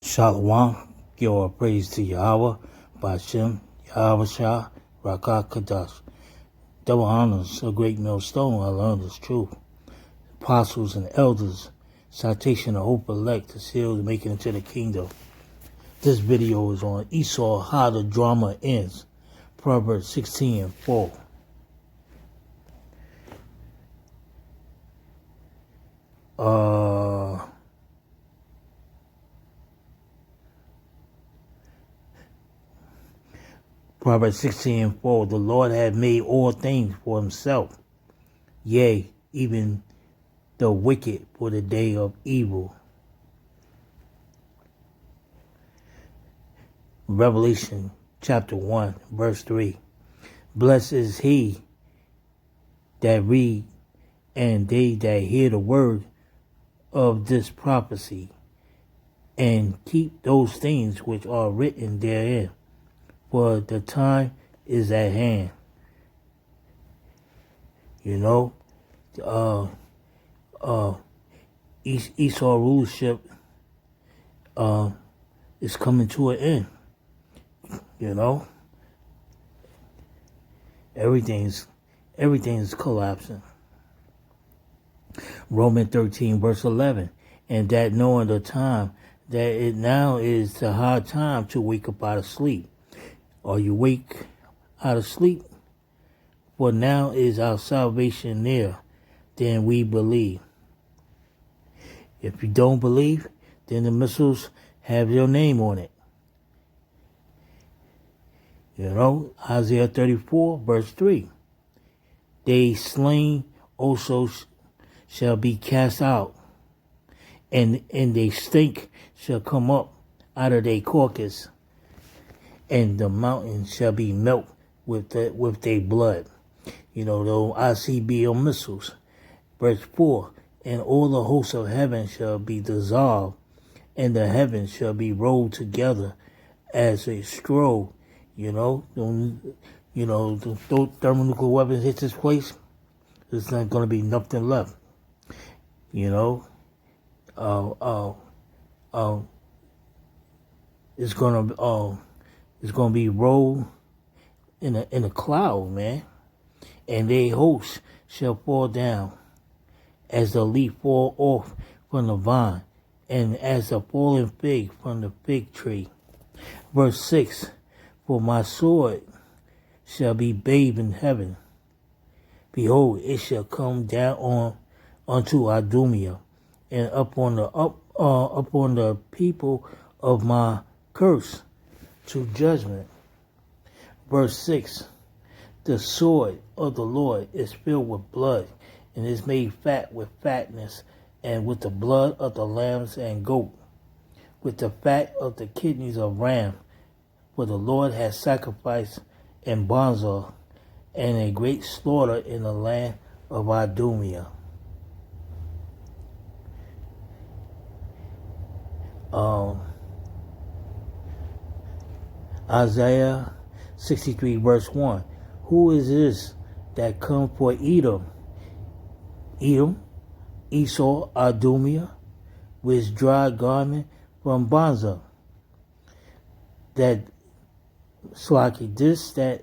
Shalom, give all praise to Yahweh, Bashem, Yahweh Shah, Rakah Kadash. Double honors, a great millstone, I learned is truth. Apostles and elders, citation of hope elect, the seals making it to the kingdom. This video is on Esau, how the drama ends. Proverbs 16:4. Proverbs 16:4, the Lord hath made all things for himself, yea, even the wicked for the day of evil. Revelation chapter 1, verse 3. Blessed is he that read, and they that hear the word of this prophecy, and keep those things which are written therein, for the time is at hand. Esau rulership is coming to an end. Everything's collapsing. Romans 13, verse 11. And that knowing the time, that it now is the high time to wake up out of sleep. Are you wake out of sleep? For now is our salvation near, then we believe. If you don't believe, then the missiles have your name on it. Isaiah 34, verse 3. They slain also shall be cast out, and they stink shall come up out of their carcass, and the mountains shall be melt with their blood. The ICBM missiles. Verse 4, and all the hosts of heaven shall be dissolved, and the heavens shall be rolled together as a scroll. The thermonuclear weapons hit this place, there's not going to be nothing left. It's gonna be rolled in a cloud, man, and their hosts shall fall down as the leaf fall off from the vine, and as the fallen fig from the fig tree. Verse 6, for my sword shall be bathed in heaven. Behold, it shall come down unto Idumea, and upon the people of my curse to judgment. Verse 6, the sword of the Lord is filled with blood, and is made fat with fatness, and with the blood of the lambs and goat, with the fat of the kidneys of ram. For the Lord has sacrificed in Bonzah, and a great slaughter in the land of Idumea. Isaiah 63, verse 1. Who is this that come for Edom? Edom, Esau, Idumea, with dry garment from Bonzah. That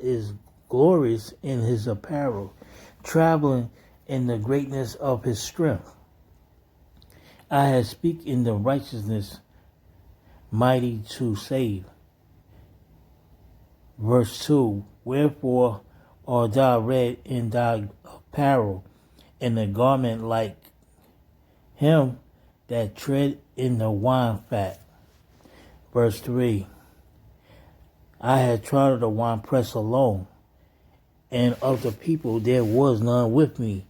is glorious in his apparel, traveling in the greatness of his strength. I have speak in the righteousness, mighty to save. Verse 2, wherefore art thou red in thy apparel, and a garment like him that tread in the wine fat. Verse 3, I had trodden the winepress alone, and of the people there was none with me.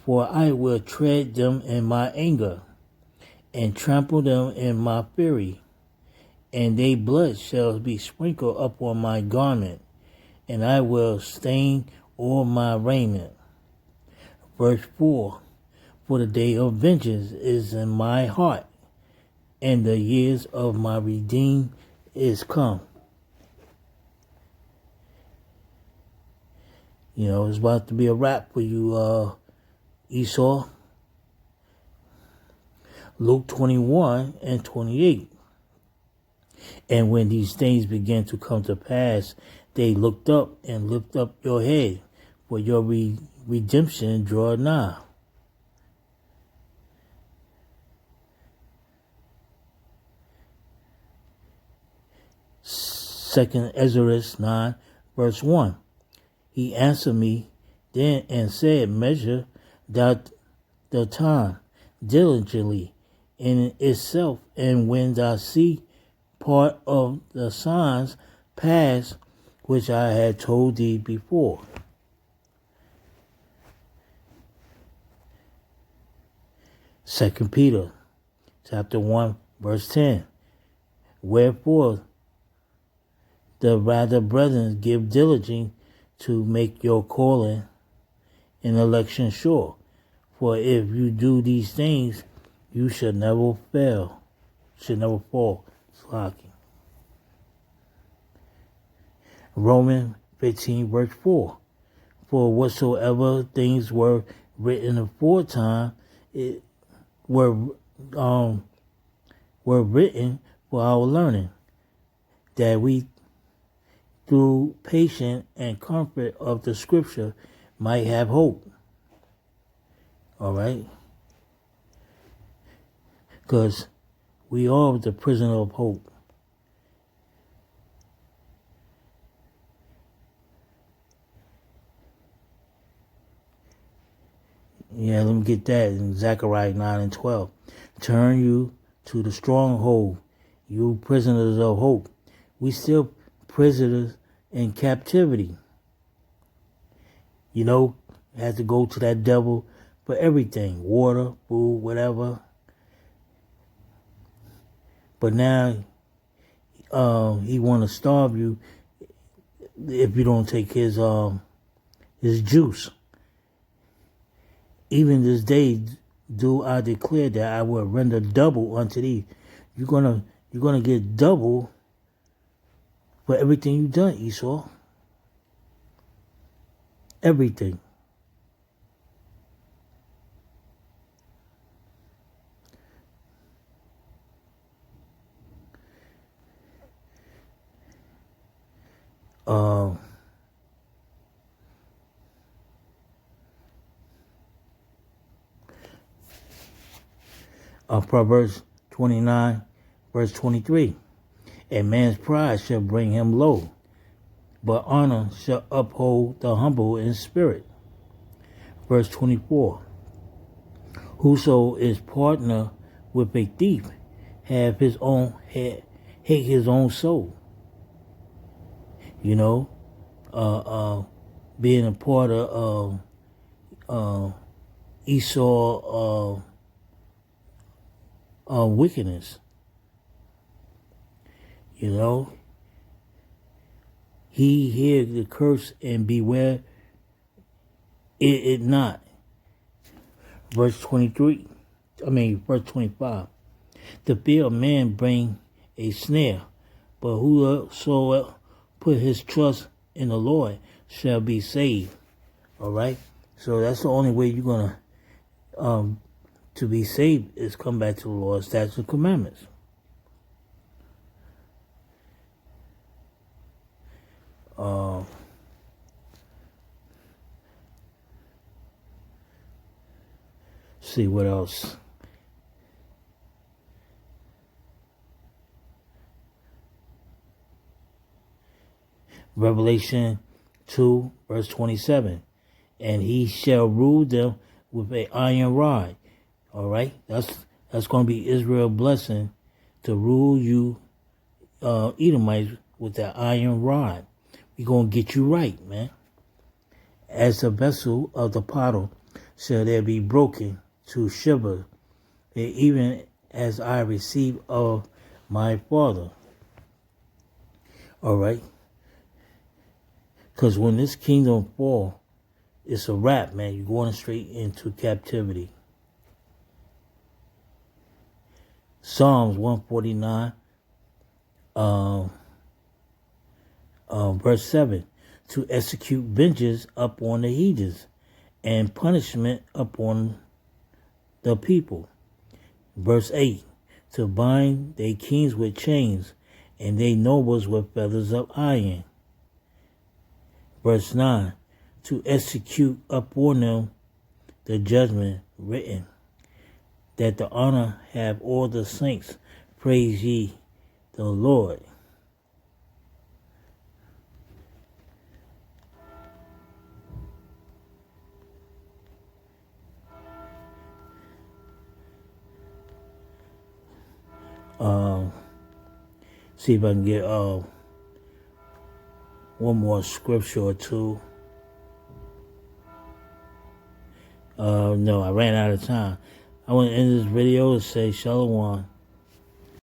For I will tread them in my anger, and trample them in my fury. And their blood shall be sprinkled upon my garment, and I will stain all my raiment. Verse 4, for the day of vengeance is in my heart, and the years of my redeem is come. It's about to be a wrap for you, Esau. Luke 21 and 28. And when these things began to come to pass, they looked up and lift up your head, for your redemption draw nigh. Second Ezra 9, verse 1. He answered me then and said, measure thou the time diligently in itself, and when thou see part of the signs pass, which I had told thee before. Second Peter chapter 1, verse 10. Wherefore, the rather, brethren, give diligence to make your calling and election sure. For if you do these things, you shall never fail, should never fall. Slacking. Romans 15, verse 4. For whatsoever things were written aforetime, it were written for our learning, that we through patience and comfort of the scripture might have hope. All right? Because we are the prisoner of hope. Yeah, let me get that in Zechariah 9 and 12. Turn you to the stronghold, you prisoners of hope. We still prisoners in captivity. You know, had to go to that devil for everything, water, food, whatever. But now he want to starve you if you don't take his juice. Even this day do I declare that I will render double unto thee. You're gonna get double for everything you've done, Esau. Everything. Proverbs 29, verse 23. A man's pride shall bring him low, but honor shall uphold the humble in spirit. Verse 24. Whoso is partner with a thief hate his own soul. You know, being a part of Esau wickedness. You know, he hear the curse and beware it not. Verse 25. The fear of man bring a snare, but whosoever put his trust in the Lord shall be saved. All right? So that's the only way you're going to be saved is come back to the Lord's statutes and commandments. See what else. Revelation 2, verse 27. And he shall rule them with an iron rod. All right? That's going to be Israel's blessing to rule you Edomites with that iron rod. We're going to get you right, man. As the vessel of the potter shall there be broken to shiver, even as I receive of my Father. All right? Because when this kingdom fall, it's a wrap, man. You're going straight into captivity. Psalms 149, verse 7. To execute vengeance upon the heathens and punishment upon the people. Verse 8. To bind their kings with chains and they nobles with feathers of iron. Verse 9, to execute upon them the judgment written, that the honor have all the saints. Praise ye the Lord. See if I can get one more scripture or two. No, I ran out of time. I want to end this video and say shalom.